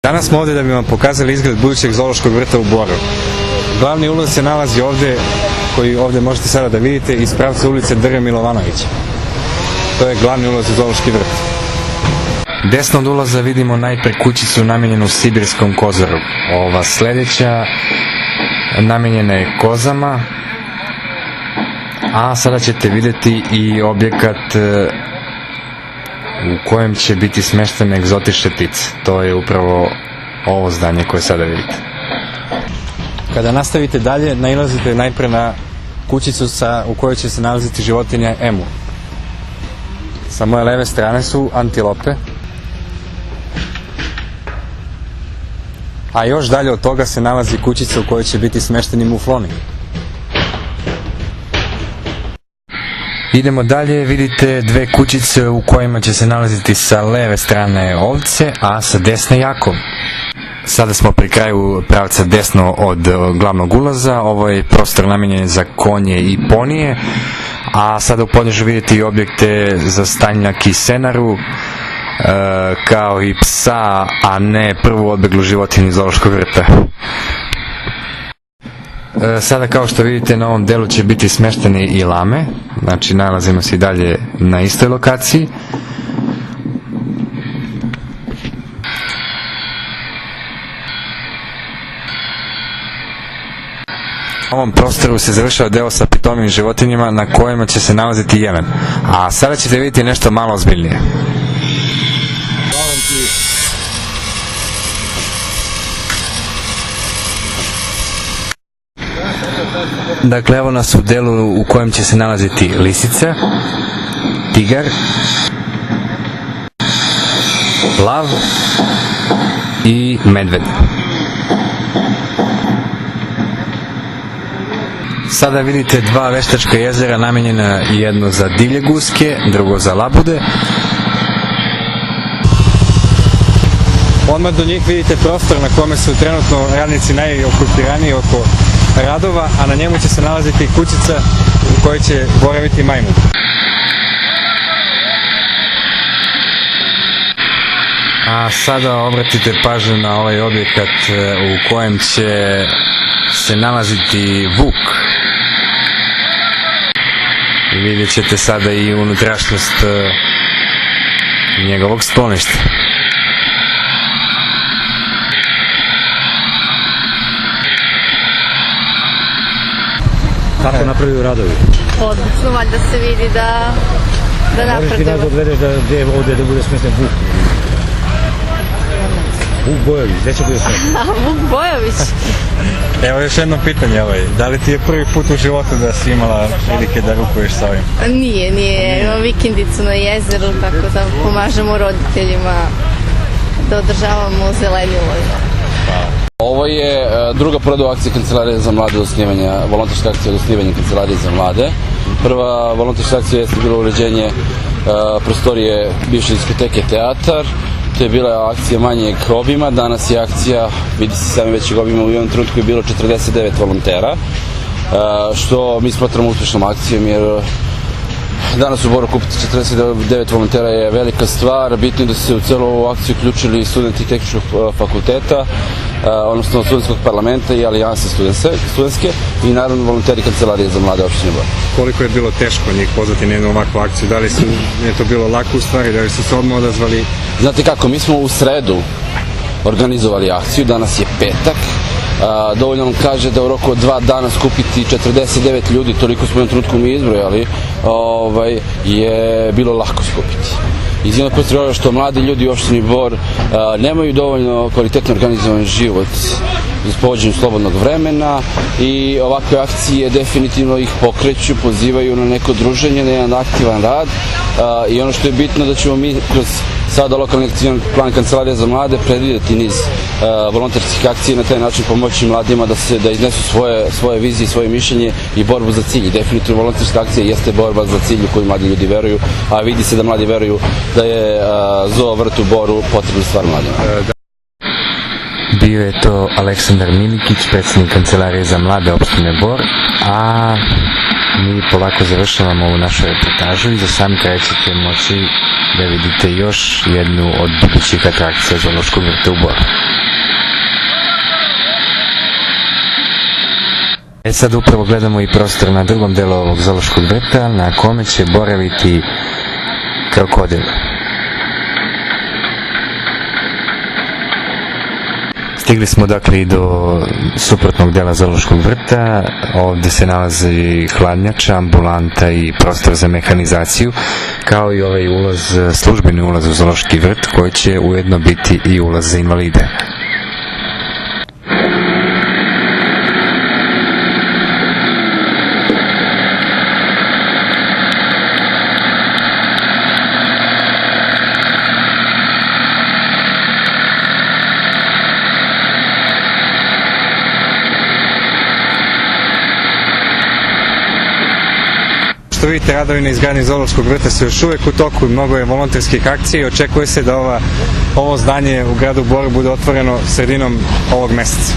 Danas smo ovdje da bi vam pokazali izgled budućeg zoološkog vrta u Boru. Glavni ulaz se nalazi ovdje, koji ovdje možete sada da vidite, iz pravca ulice Dr. Milovanovića. To je glavni ulaz u zoološki vrt. Desno od ulaza vidimo najpre kućicu namijenjenu sibirskom kozaru. Ova sljedeća namijenjena je kozama, a sada ćete vidjeti i objekat u kojem će biti smeštene egzotične ptice. To je upravo ovo zdanje koje sada vidite. Kada nastavite dalje, nailazite najpre na kućicu u kojoj će se nalaziti životinja emu. Sa moje leve strane su antilope, a još dalje od toga se nalazi kućica u kojoj će biti smešteni mufloni. Idemo dalje, vidite dve kućice u kojima će se nalaziti sa leve strane ovce, a sa desne jakov. Sada smo pri kraju pravca desno od glavnog ulaza. Ovo je prostor namijenjen za konje i ponije, a sada u podnežu vidite i objekte za stanjak i senaru, kao i psa, a ne prvu odbeglu životinju iz zoološkog vrta. Sada, kao što vidite, na ovom delu će biti smeštene i lame, znači nalazimo se i dalje na istoj lokaciji. U ovom prostoru se završava deo sa pitomim životinjama na kojima će se nalaziti jelen. A sada ćete vidjeti nešto malo ozbiljnije. Dakle, evo nas u delu u kojem će se nalaziti lisica, tigar, lav i medved. Sada vidite dva veštačka jezera namijenjena, jedno za divlje guske, drugo za labude. Odmah do njih vidite prostor na kome su trenutno radnici najokupiraniji oko radova, a na njemu će se nalaziti kućica u kojoj će boraviti majmun. A sada obratite pažnju na ovaj objekat u kojem će se nalaziti vuk. Vidjet ćete sada i unutrašnjost njegovog skloništa. Kako napravio radovi? Odlično, valjda se vidi da napredujemo. Možeš ti nas odvedeš gdje je ovdje da bude smješten Vuk? Vuk Bojović, gdje će bude smješten? Vuk Bojović? Evo još jedno pitanje, da li ti je prvi put u životu da si imala prilike da rukuješ sa ovim? Nije, imam vikendicu na jezeru, tako da pomažemo roditeljima da održavamo zelenilo. Ovo je druga pored akcije Kancelarije za mlade od osnivanja, volonterska akcija od osnivanja Kancelarije za mlade. Prva volonterska akcija jeste bilo uređenje prostorije bivše diskoteke Teatar. To je bila akcija manjeg obima, danas je akcija, vidi se sami većeg obima, u jednom trenutku je bilo 49 volontera, što mi smatramo uspješnom akcijom, jer danas u Boru kupiti 49 volontera je velika stvar. Bitno je da su se u celu ovu akciju uključili studenti tehničkog fakulteta, odnosno studentskog parlamenta i alijanse studentske i naravno volonteri Kancelarije za mlade opštine Bor. Koliko je bilo teško njih pozvati na jednu ovakvu akciju? Da li je to bilo lako u stvari, da li su se odmah odazvali? Znate kako, mi smo u sredu organizovali akciju, danas je petak. Dovoljno nam kaže da u roku od 2 dana skupiti 49 ljudi, toliko smo u jednom trenutku mi izbrojali, je bilo lako skupiti. Iz jednog prostora što mladi ljudi u opštini Bor nemaju dovoljno kvalitetno organizovan život za sprovođenje slobodnog vremena i ovakve akcije definitivno ih pokreću, pozivaju na neko druženje, na jedan aktivan rad i ono što je bitno da ćemo mi kroz sada lokalni akcijan plan Kancelarije za mlade predvidjeti niz volonterskih akcija i na taj način pomoći mladima da iznesu svoje vizije, svoje mišljenje i borbu za cilj. Definitivno volonterska akcija jeste borba za cilj u koju mladi ljudi veruju, a vidi se da mladi veruju da je zoo vrt u Boru potrebna stvar mladima. Bio je to Aleksandar Milikić, predsjednik Kancelarije za mlade opštine Bor, a mi polako završavamo ovu našu reportažu i za sam kraj ćete moći da vidite još jednu od budućih atrakcija zoološkog vrta u Boru. Sad upravo gledamo i prostor na drugom delu ovog zoološkog vrta na kome će boraviti krokodil. Stigli smo dakle i do suprotnog dela zoološkog vrta. Ovdje se nalazi hladnjača, ambulanta i prostor za mehanizaciju, kao i ovaj ulaz, službeni ulaz u zoološki vrt, koji će ujedno biti i ulaz za invalide. Što vidite, radovi na izgradnji zoološkog vrta su još uvijek u toku, mnogo je volonterskih akcija i očekuje se da ovo zdanje u gradu Boru bude otvoreno sredinom ovog mjeseca.